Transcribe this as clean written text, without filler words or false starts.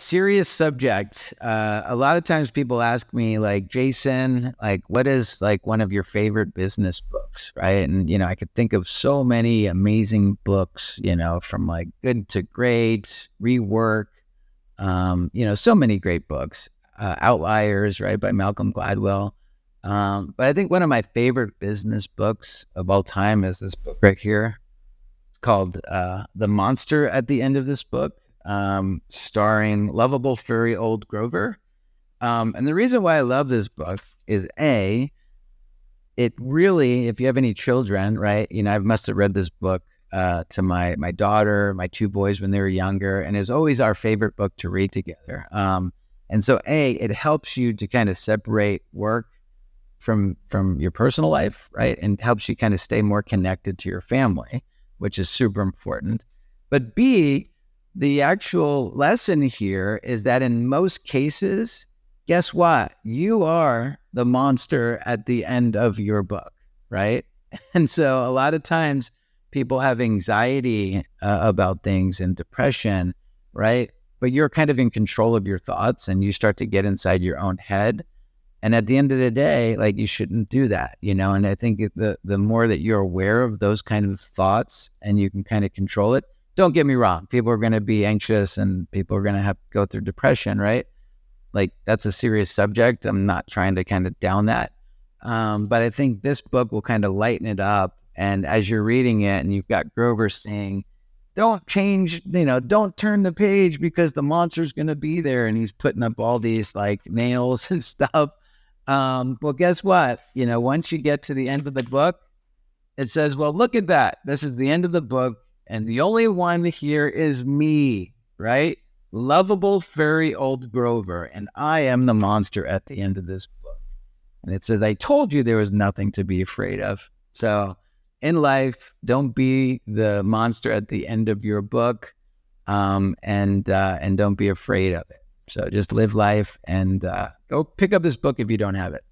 serious subject. A lot of times people ask me like, Jason, like, what is like one of your favorite business books, right? And, I could think of so many amazing books, from like Good to Great, Rework, so many great books. Outliers, right, by Malcolm Gladwell. But I think one of my favorite business books of all time is this book right here. It's called The Monster at the End of This Book, starring lovable furry old Grover. And the reason why I love this book is it really, if you have any children, right, I must have read this book to my daughter, my two boys when they were younger, and it was always our favorite book to read together. And so it helps you to kind of separate work from your personal life, right? And helps you kind of stay more connected to your family, which is super important. But B, the actual lesson here is that in most cases, guess what? You are the monster at the end of your book, right? And so a lot of times people have anxiety about things and depression, right? But you're kind of in control of your thoughts and you start to get inside your own head. And at the end of the day, like, you shouldn't do that, and I think the more that you're aware of those kind of thoughts and you can kind of control it, don't get me wrong, people are going to be anxious and people are going to have to go through depression, right? Like, that's a serious subject. I'm not trying to kind of down that. But I think this book will kind of lighten it up. And as you're reading it and you've got Grover saying, don't change, don't turn the page because the monster's going to be there. And he's putting up all these like nails and stuff. Well, guess what? Once you get to the end of the book, it says, well, look at that. This is the end of the book. And the only one here is me, right? Lovable, furry old Grover. And I am the monster at the end of this book. And it says, I told you there was nothing to be afraid of. So in life, don't be the monster at the end of your book, and don't be afraid of it. So just live life and go pick up this book if you don't have it.